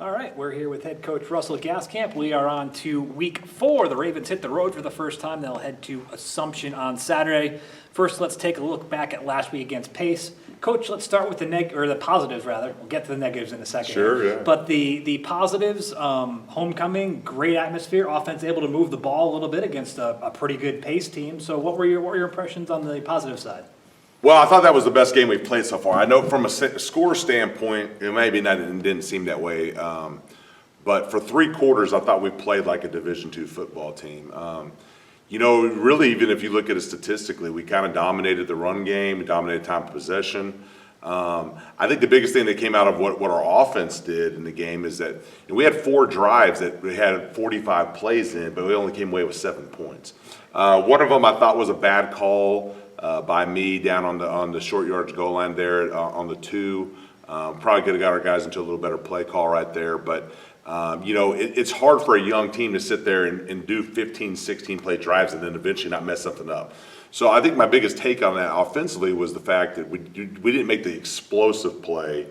All right, we're here with head coach Russell Gaskamp. We are on to week 4. The Ravens hit the road for the first time. They'll head to Assumption on Saturday. First, let's take a look back at last week against Pace. Coach, let's start with the positives rather. We'll get to the negatives in a second. Sure, yeah. But the positives, homecoming, great atmosphere, offense able to move the ball a little bit against a pretty good Pace team. So what were your impressions on the positive side? Well, I thought that was the best game we've played so far. I know from a score standpoint, it maybe not, it didn't seem that way. But for 3 quarters, I thought we played like a Division II football team. Really, even if you look at it statistically, we kind of dominated the run game. We dominated time of possession. I think the biggest thing that came out of what our offense did in the game is that we had 4 drives that we had 45 plays in, but we only came away with 7 points. One of them I thought was a bad call by me down on the short yardage goal line there on the 2. Probably could have got our guys into a little better play call right there, but it's hard for a young team to sit there and do 15, 16 play drives and then eventually not mess something up. So I think my biggest take on that offensively was the fact that we didn't make the explosive play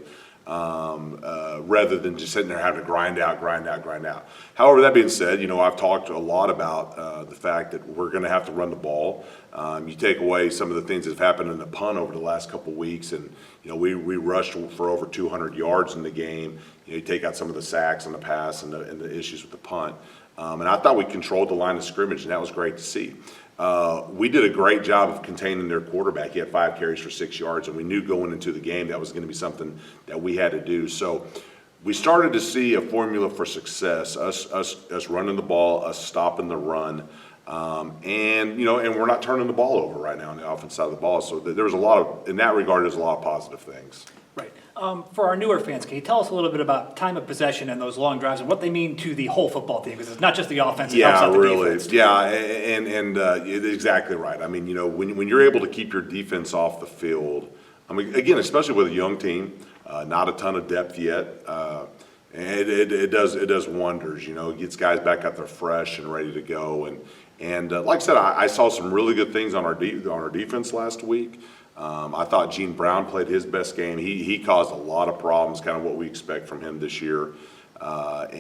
rather than just sitting there having to grind out. However, that being said, I've talked a lot about the fact that we're going to have to run the ball. You take away some of the things that have happened in the punt over the last couple of weeks, and we rushed for over 200 yards in the game. You take out some of the sacks and the pass and the issues with the punt, and I thought we controlled the line of scrimmage, and that was great to see. We did a great job of containing their quarterback. He had 5 carries for 6 yards, and we knew going into the game that was going to be something that we had to do. So we started to see a formula for success: us running the ball, us stopping the run, and we're not turning the ball over right now on the offense side of the ball. So there was in that regard, there's a lot of positive things. Right. For our newer fans, can you tell us a little bit about time of possession and those long drives and what they mean to the whole football team? Because it's not just the offense; it helps out the defense. Yeah, and exactly right. I mean, when you're able to keep your defense off the field, I mean, again, especially with a young team, not a ton of depth yet, and it does wonders. It gets guys back out there fresh and ready to go. And like I said, I saw some really good things on our defense last week. I thought Gene Brown played his best game. He caused a lot of problems, kind of what we expect from him this year. But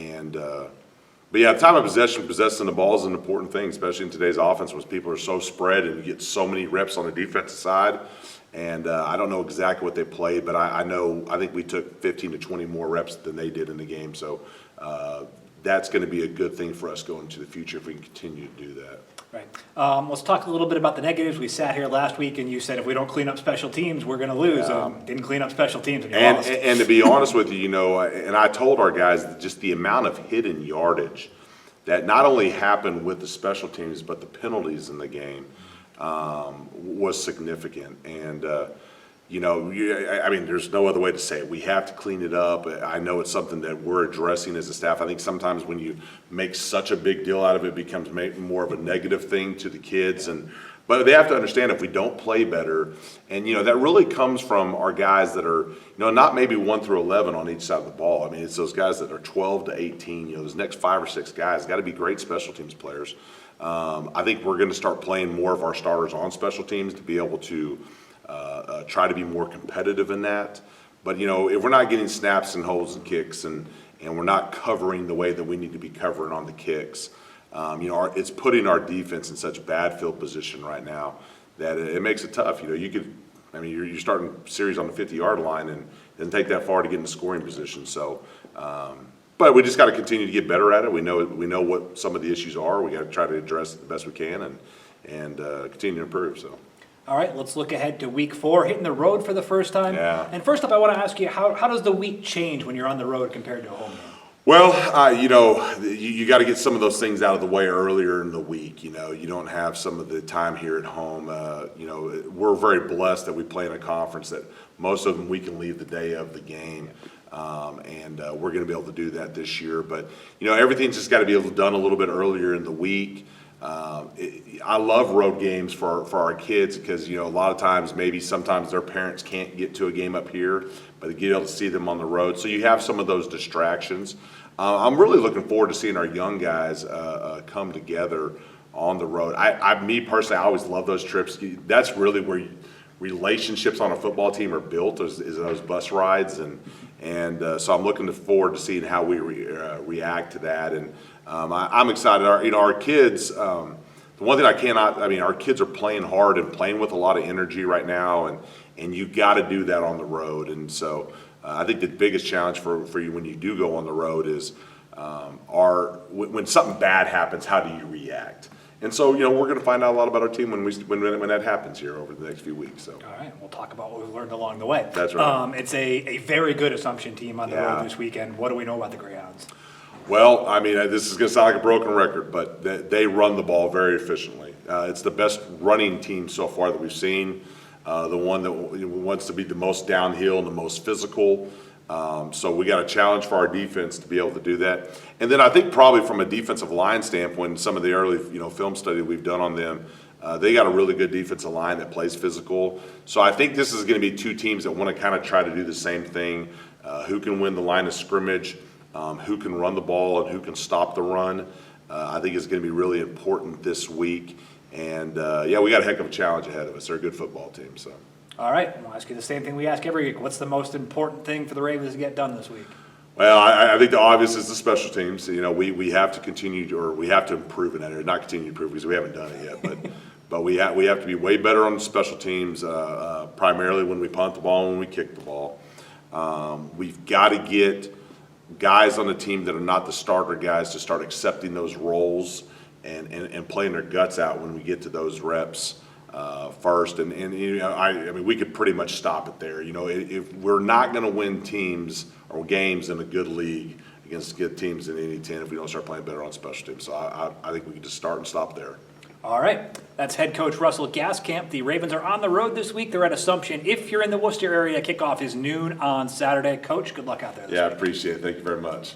yeah, time of possessing the ball is an important thing, especially in today's offense, when people are so spread and you get so many reps on the defensive side. And I don't know exactly what they played, but I think we took 15 to 20 more reps than they did in the game. So that's going to be a good thing for us going into the future if we can continue to do that. Right. Let's talk a little bit about the negatives. We sat here last week and you said if we don't clean up special teams, we're going to lose. Didn't clean up special teams and you lost. And to be honest with you, and I told our guys that just the amount of hidden yardage that not only happened with the special teams, but the penalties in the game was significant. And, I mean, there's no other way to say it. We have to clean it up. I know it's something that we're addressing as a staff. I think sometimes when you make such a big deal out of it, it becomes more of a negative thing to the kids. But they have to understand if we don't play better, and that really comes from our guys that are, not maybe 1 through 11 on each side of the ball. I mean, it's those guys that are 12 to 18. Those next 5 or 6 guys got to be great special teams players. I think we're going to start playing more of our starters on special teams to be able to try to be more competitive in that. But if we're not getting snaps and holds and kicks, and we're not covering the way that we need to be covering on the kicks, it's putting our defense in such bad field position right now that it makes it tough. You're starting series on the 50-yard line, and it doesn't take that far to get in the scoring position. So, but we just got to continue to get better at it. We know what some of the issues are. We got to try to address it the best we can and continue to improve. So. All right, let's look ahead to week 4, hitting the road for the first time. Yeah. And first up, I want to ask you, how does the week change when you're on the road compared to a home game? Well, you got to get some of those things out of the way earlier in the week. You don't have some of the time here at home. We're very blessed that we play in a conference that most of them we can leave the day of the game. And we're going to be able to do that this year. But, everything's just got to be done a little bit earlier in the week. I love road games for our kids because, a lot of times, sometimes their parents can't get to a game up here, but they get able to see them on the road. So you have some of those distractions. I'm really looking forward to seeing our young guys come together on the road. Me personally, I always love those trips. That's really where relationships on a football team are built, is those bus rides. And so I'm looking forward to seeing how we react to that. And I'm excited. Our kids, the one thing our kids are playing hard and playing with a lot of energy right now, and you got to do that on the road. And so I think the biggest challenge for you when you do go on the road is when something bad happens, how do you react? And so, we're going to find out a lot about our team when that happens here over the next few weeks. So. All right, we'll talk about what we've learned along the way. That's right. It's a very good Assumption team on the Yeah. road this weekend. What do we know about the Greyhounds? Well, this is going to sound like a broken record, but they run the ball very efficiently. It's the best running team so far that we've seen. The one that wants to be the most downhill and the most physical. So we got a challenge for our defense to be able to do that. And then I think probably from a defensive line standpoint, some of the early film study we've done on them, they got a really good defensive line that plays physical. So I think this is going to be two teams that want to kind of try to do the same thing. Who can win the line of scrimmage, who can run the ball, and who can stop the run. I think it's going to be really important this week. And we got a heck of a challenge ahead of us. They're a good football team. So. All right, we'll ask you the same thing we ask every week. What's the most important thing for the Ravens to get done this week? Well, I think the obvious is the special teams. We have to continue, or we have to improve in that area. Not continue to improve because we haven't done it yet, but we have to be way better on the special teams, primarily when we punt the ball and when we kick the ball. We've got to get guys on the team that are not the starter guys to start accepting those roles and playing their guts out when we get to those reps. First, and we could pretty much stop it there. If we're not going to win teams or games in a good league against good teams in any 10 if we don't start playing better on special teams. So I think we can just start and stop there. All right, that's head coach Russell Gaskamp. The Ravens are on the road this week. They're at Assumption. If you're in the Worcester area, kickoff is noon on Saturday. Coach, good luck out there this week. I appreciate it. Thank you very much.